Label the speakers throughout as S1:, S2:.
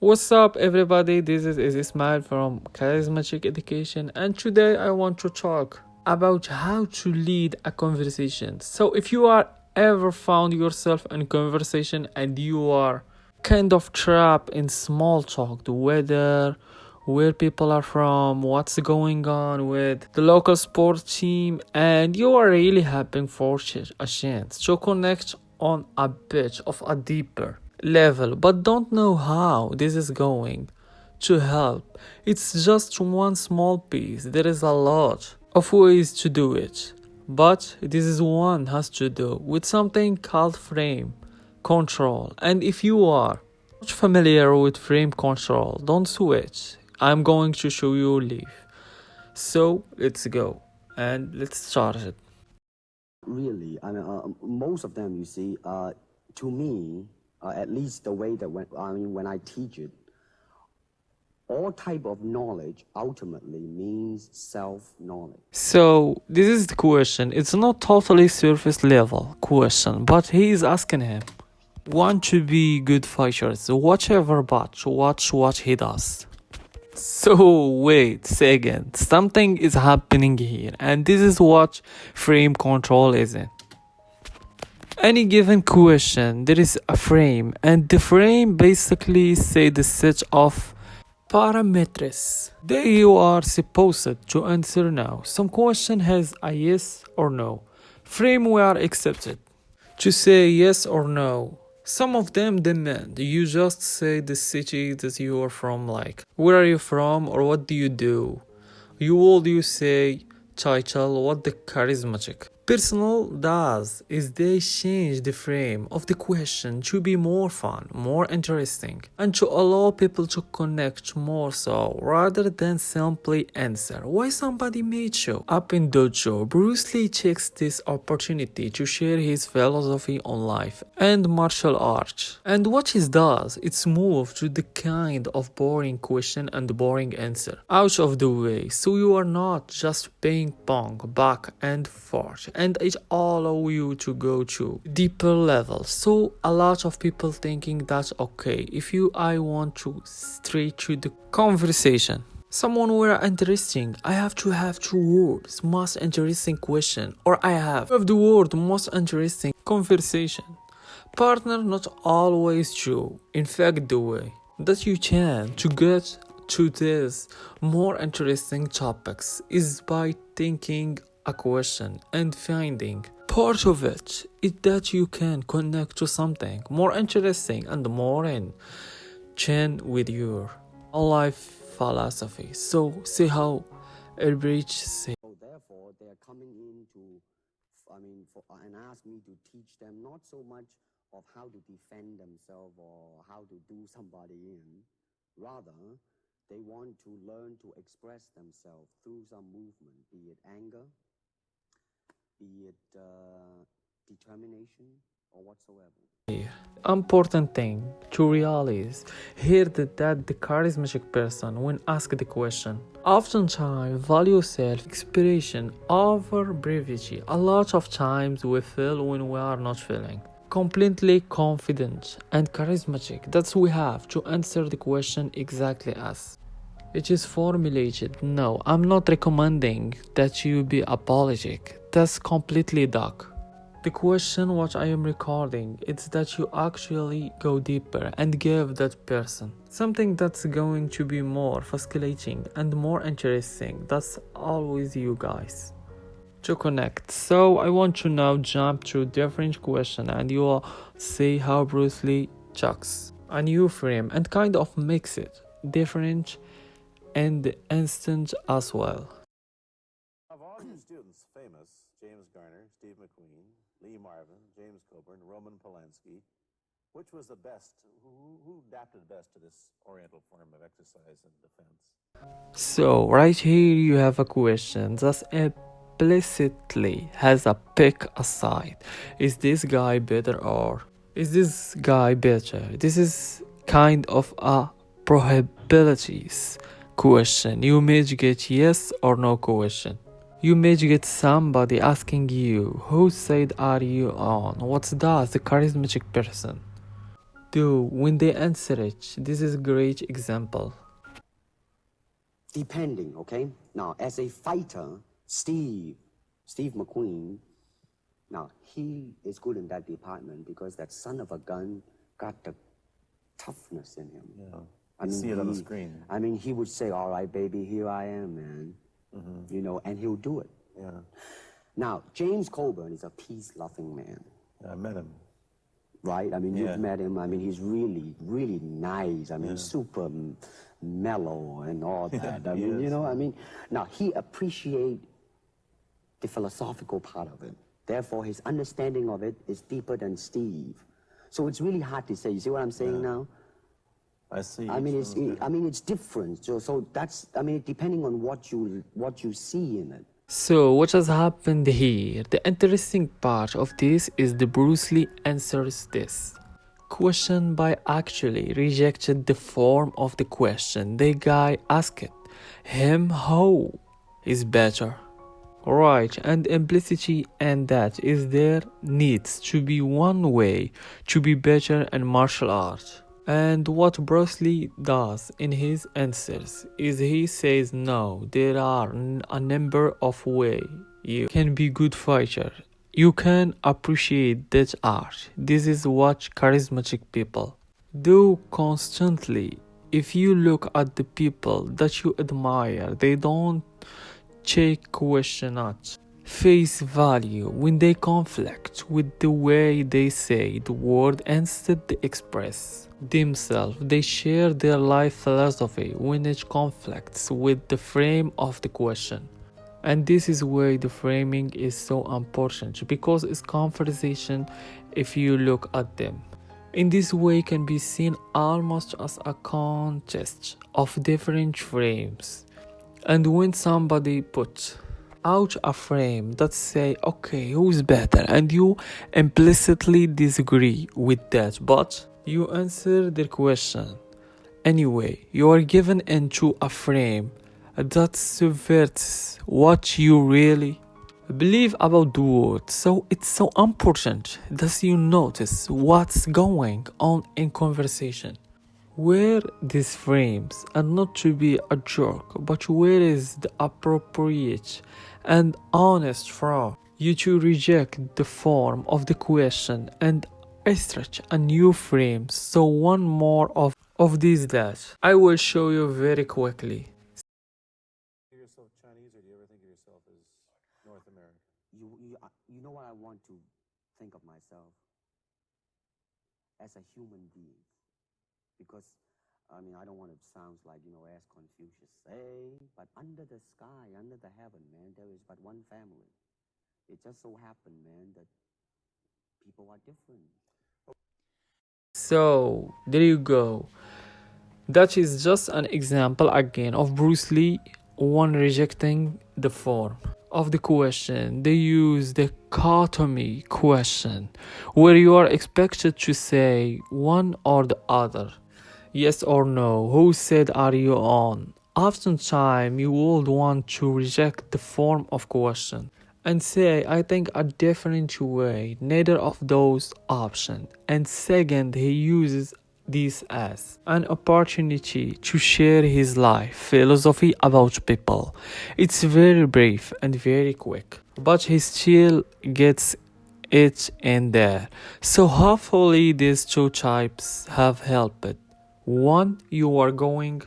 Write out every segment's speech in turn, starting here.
S1: What's up, everybody? This is Ismail from Charismatic Education, and today I want to talk about how to lead a conversation. So, if you are ever found yourself in a conversation and you are kind of trapped in small talk, the weather, where people are from, what's going on with the local sports team, and you are really hoping for a chance to connect on a bit of a deeper level, but don't know how this is going to help. It's just one small piece. There is a lot of ways to do it, but this is one has to do with something called frame control. And if you are not familiar with frame control, don't switch. I'm going to show you live. So let's go and let's start it.
S2: Really, I mean, most of them, you see, to me, at least the way that when I teach it, all type of knowledge ultimately means self-knowledge.
S1: So this is the question. It's not totally surface level question, but he is asking him want to be good fighters, whatever, but watch what he does. So wait second, something is happening here, and this is what frame control isn't. Any given question, there is a frame, and the frame basically say the set of parameters that you are supposed to answer now. Some question has a yes or no. Frame we are accepted to say yes or no. Some of them demand you just say the city that you are from, like where are you from or what do you do. You say title, what the charismatic personal does is they change the frame of the question to be more fun, more interesting, and to allow people to connect more, so rather than simply answer why somebody made you up in dojo. Bruce Lee takes this opportunity to share his philosophy on life and martial arts, and what he does it's move to the kind of boring question and boring answer out of the way, so you are not just ping pong back and forth, and it allow you to go to deeper levels. So a lot of people thinking that okay, if I want to straight to the conversation, someone were interesting, I have to have two words, most interesting question, or I have the word most interesting conversation. Partner, not always true. In fact, the way that you can to get to this more interesting topics is by thinking a question and finding part of it is that you can connect to something more interesting and more in chain with your life philosophy. So see how a bridge say.
S2: So therefore, they are coming in and ask me to teach them not so much of how to defend themselves or how to do somebody in. Rather, they want to learn to express themselves through some movement, be it anger, be it determination, or whatsoever.
S1: Important thing to realize here that the charismatic person when asked the question oftentimes value self-expression over brevity. A lot of times we feel when we are not feeling completely confident and charismatic that we have to answer the question exactly as it is formulated. No, I'm not recommending that you be apologetic. That's completely dark. The question what I am recording is that you actually go deeper and give that person something that's going to be more fascinating and more interesting. That's always you guys to connect. So I want to now jump to different question and you will see how Bruce Lee chucks a new frame and kind of makes it different and instant as well.
S3: Of all your students, famous James Garner, Steve McQueen, Lee Marvin, James Coburn, Roman Polanski, which was the best? Who adapted best to this Oriental form of exercise and defense?
S1: So right here you have a question that implicitly has a pick aside. Is this guy better or is this guy better? This is kind of a probabilities question. You may get yes or no question. You may get somebody asking you, whose side are you on? What does the charismatic person do when they answer it. This is a great example.
S2: Depending, okay? Now, as a fighter, Steve McQueen, now, he is good in that department because that son of a gun got the toughness in him.
S3: Yeah.
S2: I
S3: You
S2: mean,
S3: see it on the screen.
S2: I mean, he would say, all right, baby, here I am, man. You know, and he'll do it.
S3: Yeah.
S2: Now, James Coburn is a peace-loving man,
S3: I met him.
S2: right? I mean,
S3: Yeah.
S2: you've met him. I mean, he's really, really nice. I mean, super mellow and all that. I
S3: he
S2: mean, you
S3: is.
S2: know, I mean, now, he appreciates the philosophical part of it. Therefore, his understanding of it is deeper than Steve. So it's really hard to say. You see what I'm saying now?
S3: I see.
S2: I mean,
S3: each
S2: it's
S3: one is
S2: I mean, it's different. So that's, I mean, depending on what you see in it.
S1: So what has happened here? The interesting part of this is the Bruce Lee answers this question by actually rejected the form of the question. The guy asked him how is better. Right, and implicitly and that is there needs to be one way to be better in martial art. And what Bruce Lee does in his answers is he says no, there are a number of ways you can be good fighter. You can appreciate that art. This is what charismatic people do constantly. If you look at the people that you admire, they don't take question at face value when they conflict with the way they say the word. Instead they express themselves. They share their life philosophy when it conflicts with the frame of the question. And this is why the framing is so important, because it's conversation if you look at them. In this way can be seen almost as a contest of different frames. And when somebody puts out a frame that say, okay, who's better, and you implicitly disagree with that, but you answer their question anyway, you are given into a frame that subverts what you really believe about the world. So it's so important that you notice what's going on in conversation, where these frames are not to be a joke, but where is the appropriate and honest from you to reject the form of the question and stretch a new frame. So one more of these that I will show you very quickly.
S3: Think of yourself Chinese, or do you ever think of yourself as North American?
S2: You know what I want to think of myself? As a human being. Because, I mean, I don't want to sound like, you know, as Confucius say, but under the sky, under the heaven, man, there is but one family. It just so happened, man, that people are different.
S1: So there you go. That is just an example again of Bruce Lee one rejecting the form of the question. They use the dichotomy question where you are expected to say one or the other, yes or no, whose side are you on. Oftentimes you would want to reject the form of question and say, I think a different way, neither of those options. And second, he uses this as an opportunity to share his life philosophy about people. It's very brief and very quick, but he still gets it in there. So hopefully these two types have helped. One, you are going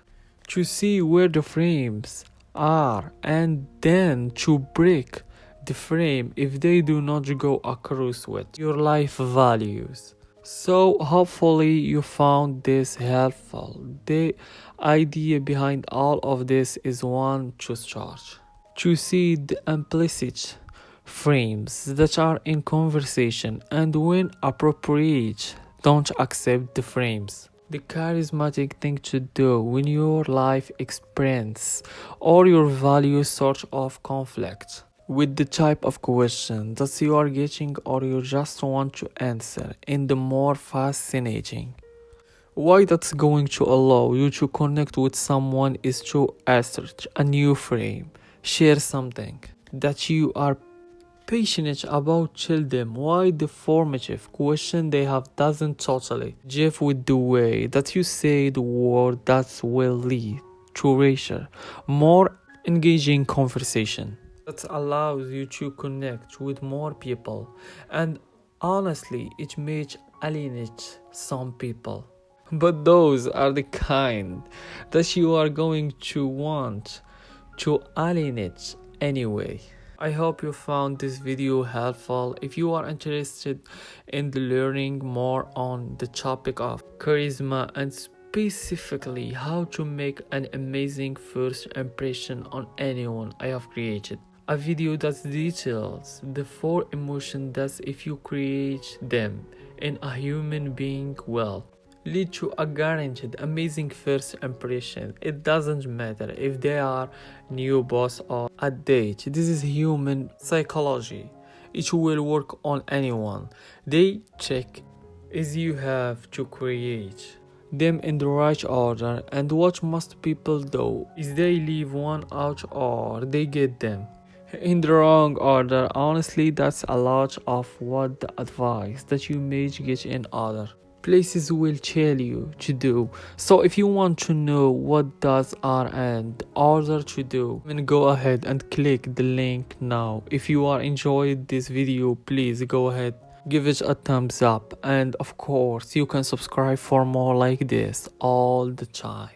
S1: to see where the frames are, and then to break the frame if they do not go across with your life values. So hopefully you found this helpful. The idea behind all of this is one, to start to see the implicit frames that are in conversation, and when appropriate, don't accept the frames. The charismatic thing to do when your life experience or your values sort of conflict with the type of question that you are getting or you just want to answer in the more fascinating why that's going to allow you to connect with someone is to assert a new frame, share something that you are Passionate about tell them why the formative question they have doesn't totally jive with the way that you say the word that will lead to richer, more engaging conversation that allows you to connect with more people, and honestly it may alienate some people, but those are the kind that you are going to want to alienate anyway. I hope you found this video helpful. If you are interested in learning more on the topic of charisma and specifically how to make an amazing first impression on anyone, I have created a video that details the 4 emotions that if you create them in a human being will lead to a guaranteed amazing first impression. It doesn't matter if they are new boss or a date. This is human psychology. It will work on anyone. They check is you have to create them in the right order, and what most people do is they leave one out or they get them in the wrong order. Honestly, that's a lot of what the advice that you may get in other places will tell you to do. So if you want to know what those are and order to do, then go ahead and click the link now. If you are enjoyed this video, please go ahead, give it a thumbs up, and of course you can subscribe for more like this all the time.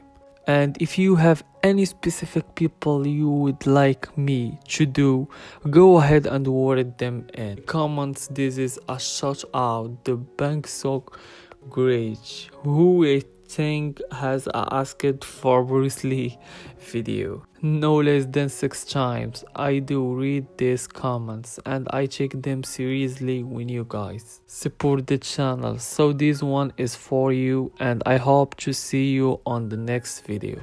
S1: And if you have any specific people you would like me to do, go ahead and word them in comments. This is a shout out the bank so great who I think has asked for Bruce Lee video no less than 6 times. I do read these comments and I take them seriously when you guys support the channel. So this one is for you and I hope to see you on the next video.